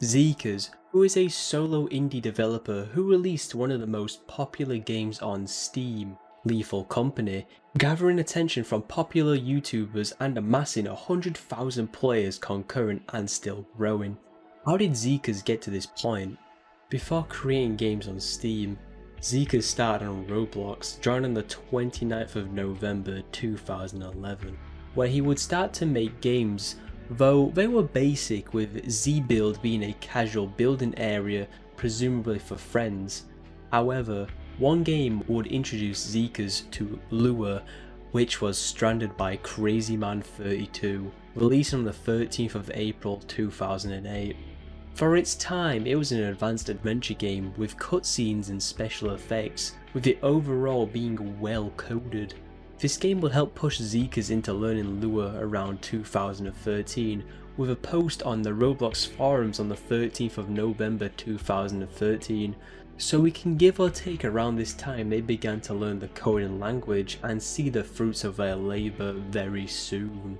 Zeekerss, who is a solo indie developer who released one of the most popular games on Steam, Lethal Company, gathering attention from popular YouTubers and amassing 100,000 players concurrent and still growing. How did Zeekerss get to this point? Before creating games on Steam, Zeekerss started on Roblox, joining on the 29th of November 2011, where he would start to make games, though they were basic, with Z-Build being a casual building area presumably for friends. However, one game would introduce Zeekerss to Lua, which was stranded by Crazy Man 32, released on the 13th of April 2008. For its time, it was an advanced adventure game with cutscenes and special effects, with it overall being well coded. This game would help push Zeekerss into learning Lua around 2013, with a post on the Roblox forums on the 13th of November 2013, so we can give or take around this time they began to learn the coding language and see the fruits of their labour very soon.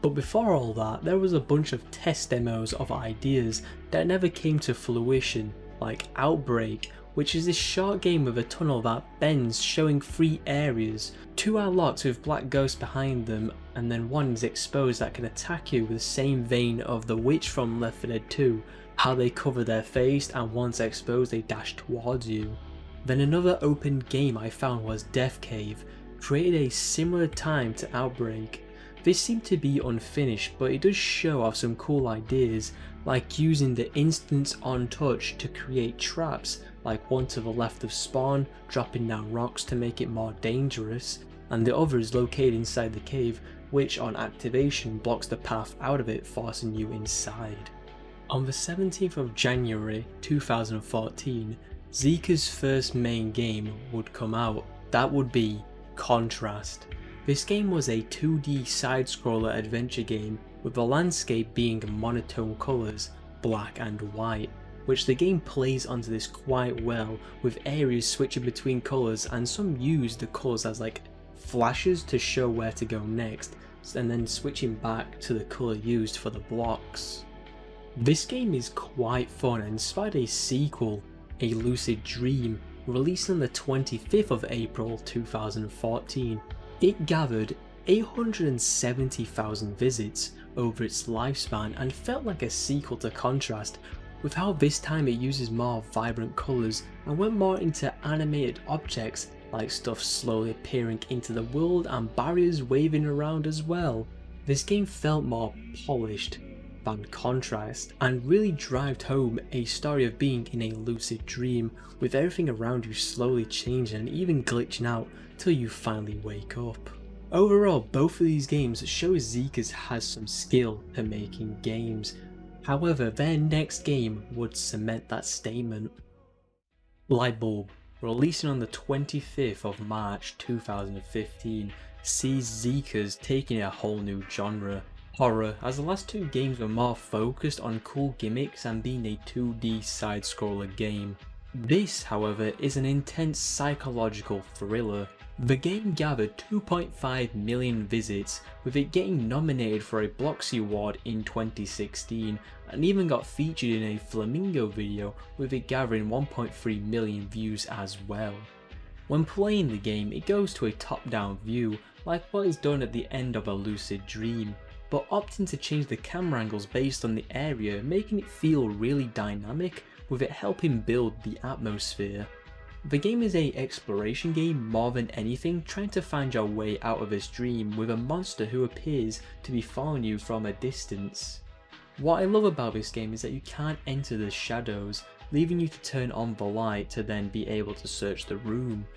But before all that, there was a bunch of test demos of ideas that never came to fruition, like Outbreak, which is this short game with a tunnel that bends showing 3 areas. 2 are locked with black ghosts behind them, and then 1 is exposed that can attack you with the same vein of the witch from Left 4 Dead 2, how they cover their face and once exposed they dash towards you. Then another open game I found was Death Cave, created a similar time to Outbreak. This seemed to be unfinished, but it does show off some cool ideas, like using the instance on touch to create traps, like one to the left of spawn, dropping down rocks to make it more dangerous, and the other is located inside the cave, which on activation blocks the path out of it, forcing you inside. On the 17th of January 2014, Zeekerss' first main game would come out. That would be Contrast. This game was a 2D side-scroller adventure game with the landscape being monotone colours, black and white, which the game plays onto this quite well, with areas switching between colours, and some use the colours as like flashes to show where to go next, and then switching back to the colour used for the blocks. This game is quite fun and inspired a sequel, A Lucid Dream, released on the 25th of April 2014. It gathered 870,000 visits over its lifespan and felt like a sequel to Contrast, with how this time it uses more vibrant colours and went more into animated objects like stuff slowly appearing into the world and barriers waving around as well. This game felt more polished than Contrast and really drove home a story of being in a lucid dream, with everything around you slowly changing and even glitching out till you finally wake up. Overall, both of these games show Zeekerss has some skill to making games. However, their next game would cement that statement. Lightbulb, releasing on the 25th of March 2015, sees Zeekerss taking a whole new genre, horror, as the last 2 games were more focused on cool gimmicks and being a 2D side-scroller game. This, however, is an intense psychological thriller. The game gathered 2.5 million visits, with it getting nominated for a Bloxy Award in 2016, and even got featured in a Flamingo video, with it gathering 1.3 million views as well. When playing the game, it goes to a top-down view, like what is done at the end of a lucid dream, but opting to change the camera angles based on the area, making it feel really dynamic, with it helping build the atmosphere. The game is a exploration game more than anything, trying to find your way out of this dream with a monster who appears to be following you from a distance. What I love about this game is that you can't enter the shadows, leaving you to turn on the light to then be able to search the room.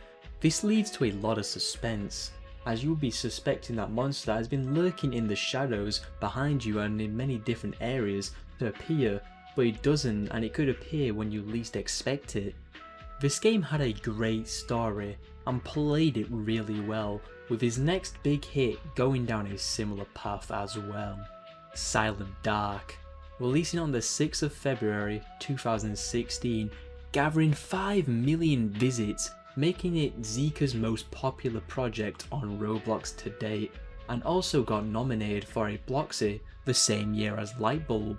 This leads to a lot of suspense, as you will be suspecting that monster has been lurking in the shadows behind you and in many different areas to appear, but it doesn't, and it could appear when you least expect it. This game had a great story and played it really well, with his next big hit going down a similar path as well. Silent Dark, releasing on the 6th of February 2016, gathering 5 million visits, making it Zeekerss' most popular project on Roblox to date, and also got nominated for a Bloxy the same year as Lightbulb.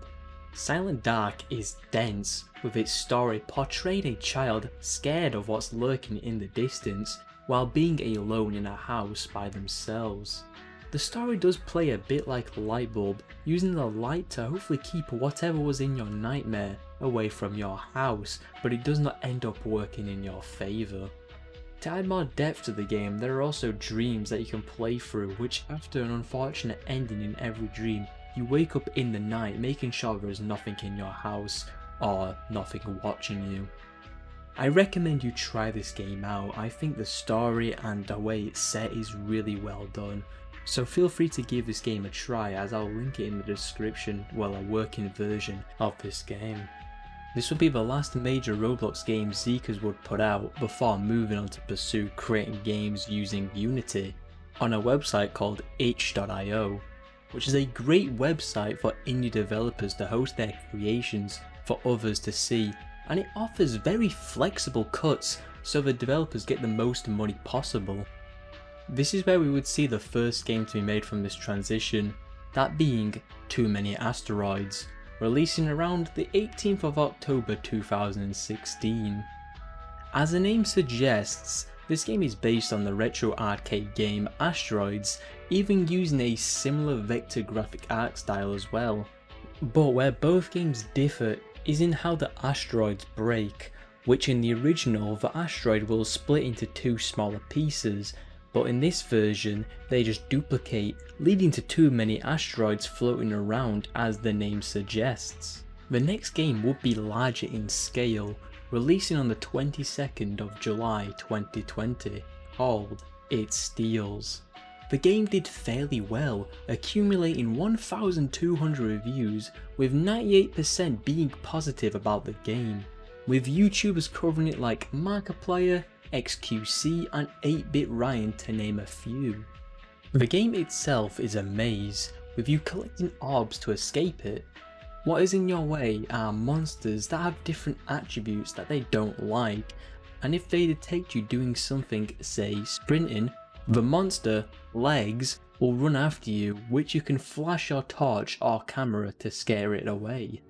Silent Dark is dense, with its story portraying a child scared of what's lurking in the distance while being alone in a house by themselves. The story does play a bit like Lightbulb, using the light to hopefully keep whatever was in your nightmare away from your house, but it does not end up working in your favour. To add more depth to the game, there are also dreams that you can play through, which after an unfortunate ending in every dream, you wake up in the night making sure there is nothing in your house or nothing watching you. I recommend you try this game out. I think the story and the way it's set is really well done. So feel free to give this game a try, as I'll link it in the description, well, a working version of this game. This will be the last major Roblox game Zeekerss would put out before moving on to pursue creating games using Unity on a website called itch.io, which is a great website for indie developers to host their creations for others to see, and it offers very flexible cuts so the developers get the most money possible. This is where we would see the first game to be made from this transition, that being Too Many Asteroids, releasing around the 18th of October 2016. As the name suggests, this game is based on the retro arcade game Asteroids, even using a similar vector graphic art style as well. But where both games differ is in how the asteroids break, which in the original the asteroid will split into two smaller pieces, but in this version they just duplicate, leading to too many asteroids floating around as the name suggests. The next game would be larger in scale, releasing on the 22nd of July 2020, called It Steals. The game did fairly well, accumulating 1,200 reviews, with 98% being positive about the game, with YouTubers covering it like Markiplier, XQC and 8-Bit Ryan to name a few. The game itself is a maze, with you collecting orbs to escape it. What is in your way are monsters that have different attributes that they don't like, and if they detect you doing something, say sprinting, the monster, Legs, will run after you, which you can flash your torch or camera to scare it away.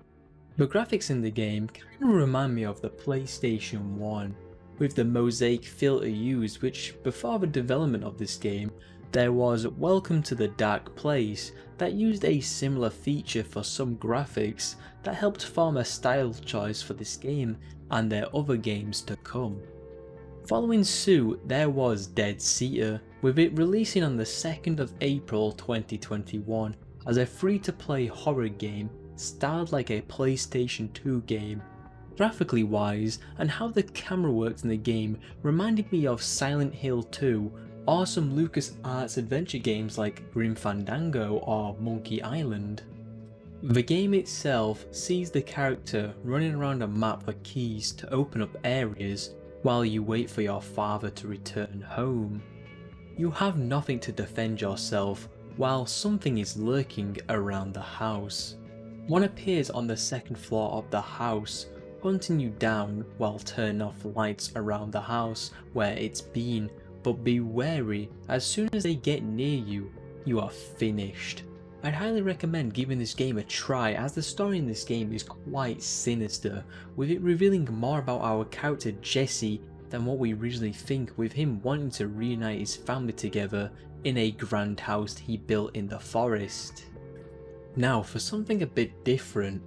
The graphics in the game kind of remind me of the PlayStation 1, with the mosaic filter used, which before the development of this game, there was Welcome to the Dark Place that used a similar feature for some graphics that helped form a style choice for this game and their other games to come. Following suit, there was Dead Seeker, with it releasing on the 2nd of April 2021 as a free-to-play horror game styled like a PlayStation 2 game. Graphically wise, and how the camera worked in the game reminded me of Silent Hill 2 or some LucasArts adventure games like Grim Fandango or Monkey Island. The game itself sees the character running around a map for keys to open up areas while you wait for your father to return home. You have nothing to defend yourself while something is lurking around the house. One appears on the second floor of the house, hunting you down while turning off lights around the house where it's been, but be wary, as soon as they get near you, you are finished. I'd highly recommend giving this game a try, as the story in this game is quite sinister, with it revealing more about our character Jesse than what we originally think, with him wanting to reunite his family together in a grand house he built in the forest. Now for something a bit different,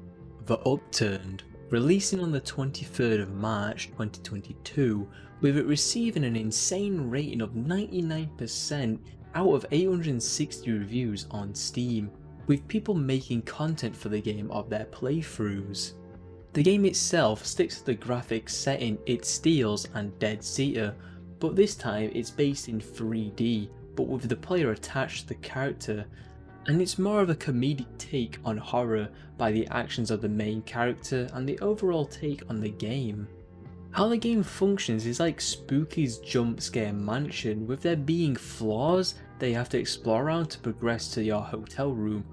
The Upturned, releasing on the 23rd of March 2022, with it receiving an insane rating of 99% out of 860 reviews on Steam, with people making content for the game of their playthroughs. The game itself sticks to the graphics set in It Steals and Dead Seeker, but this time it's based in 3D, but with the player attached to the character, and it's more of a comedic take on horror by the actions of the main character and the overall take on the game. How the game functions is like Spooky's jump scare mansion, with there being floors that you have to explore around to progress to your hotel room.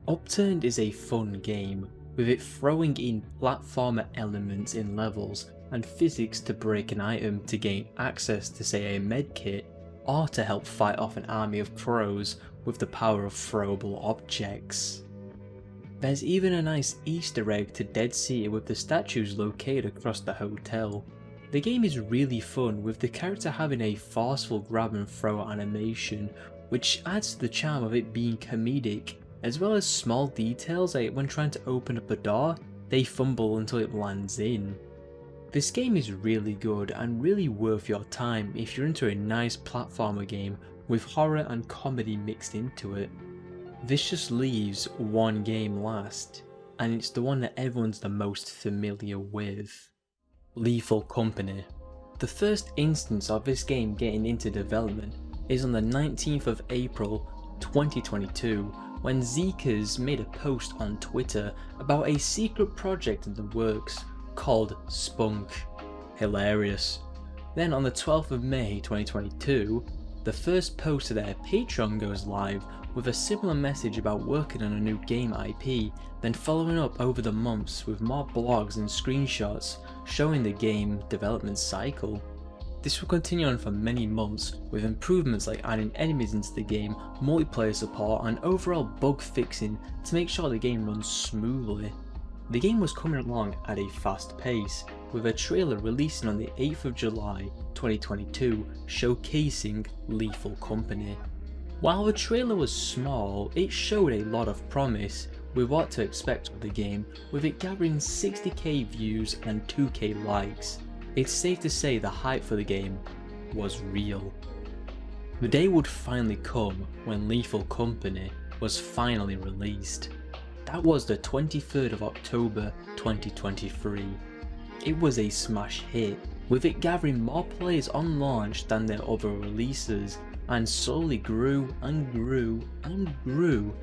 Upturned is a fun game, with it throwing in platformer elements in levels and physics to break an item to gain access to, say, a medkit, or to help fight off an army of crows with the power of throwable objects. There's even a nice Easter egg to Dead Sea with the statues located across the hotel. The game is really fun, with the character having a forceful grab and throw animation, which adds to the charm of it being comedic, as well as small details like when trying to open up a door, they fumble until it lands in. This game is really good and really worth your time if you're into a nice platformer game with horror and comedy mixed into it. This just leaves one game last, and it's the one that everyone's the most familiar with. Lethal Company. The first instance of this game getting into development is on the 19th of April 2022 when Zeekerss made a post on Twitter about a secret project in the works called Spunk. Hilarious. Then on the 12th of May 2022, the first post to their Patreon goes live with a similar message about working on a new game IP, then following up over the months with more blogs and screenshots showing the game development cycle. This will continue on for many months, with improvements like adding enemies into the game, multiplayer support and overall bug fixing to make sure the game runs smoothly. The game was coming along at a fast pace, with a trailer releasing on the 8th of July 2022 showcasing Lethal Company. While the trailer was small, it showed a lot of promise with what to expect of the game, with it gathering 60k views and 2k likes. It's safe to say the hype for the game was real. The day would finally come when Lethal Company was finally released. That was the 23rd of October 2023. It was a smash hit, with it gathering more players on launch than their other releases, and slowly grew and grew and grew.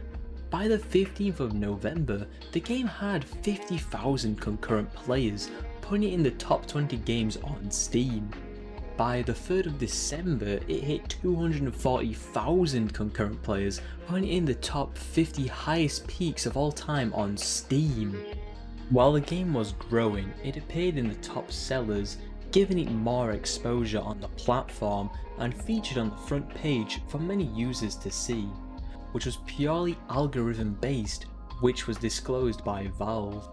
By the 15th of November, the game had 50,000 concurrent players, putting it in the top 20 games on Steam. By the 3rd of December, it hit 240,000 concurrent players, putting it in the top 50 highest peaks of all time on Steam. While the game was growing, it appeared in the top sellers, giving it more exposure on the platform and featured on the front page for many users to see, which was purely algorithm based, which was disclosed by Valve.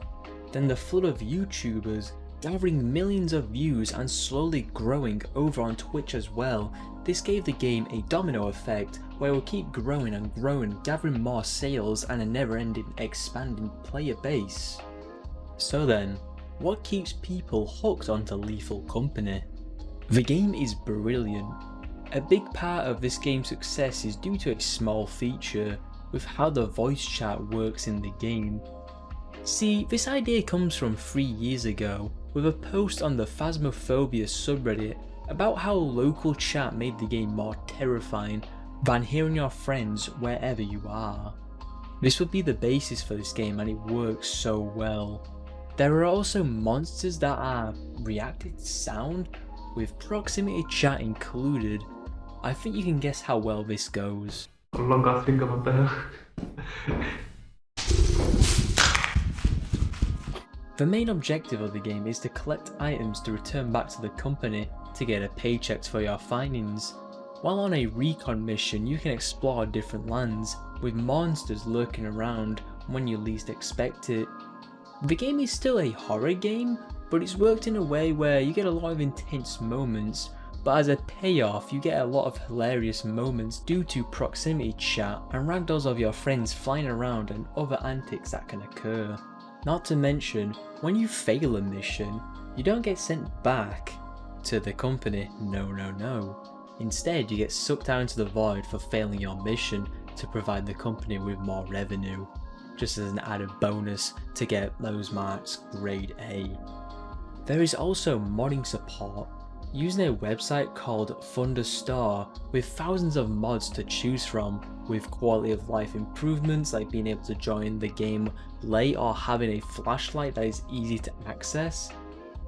Then the flood of YouTubers, gathering millions of views and slowly growing over on Twitch as well. This gave the game a domino effect where it will keep growing and growing, gathering more sales and a never-ending expanding player base. So then, what keeps people hooked onto Lethal Company? The game is brilliant. A big part of this game's success is due to a small feature with how the voice chat works in the game. See, this idea comes from 3 years ago with a post on the Phasmophobia subreddit about how local chat made the game more terrifying than hearing your friends wherever you are. This would be the basis for this game and it works so well. There are also monsters that are reactive to sound, with proximity chat included. I think you can guess how well this goes. The main objective of the game is to collect items to return back to the company to get a paycheck for your findings. While on a recon mission, you can explore different lands, with monsters lurking around when you least expect it. The game is still a horror game, but it's worked in a way where you get a lot of intense moments, but as a payoff you get a lot of hilarious moments due to proximity chat and ragdolls of your friends flying around and other antics that can occur. Not to mention, when you fail a mission, you don't get sent back to the company, no. Instead you get sucked out into the void for failing your mission to provide the company with more revenue, just as an added bonus to get those marks grade A. There is also modding support, using a website called Thunderstore with thousands of mods to choose from, with quality of life improvements like being able to join the game late or having a flashlight that is easy to access.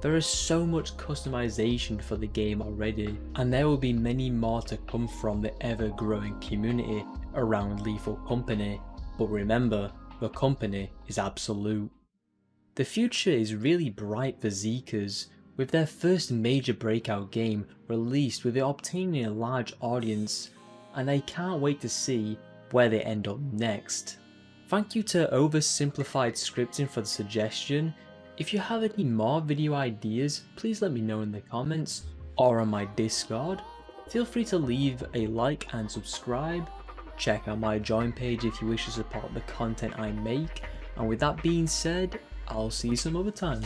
There is so much customization for the game already, and there will be many more to come from the ever growing community around Lethal Company, but remember, the company is absolute. The future is really bright for Zeekerss, with their first major breakout game released with it obtaining a large audience, and I can't wait to see where they end up next. Thank you to Oversimplified Scripting for the suggestion. If you have any more video ideas, please let me know in the comments or on my Discord. Feel free to leave a like and subscribe. Check out my join page if you wish to support the content I make. And with that being said, I'll see you some other time.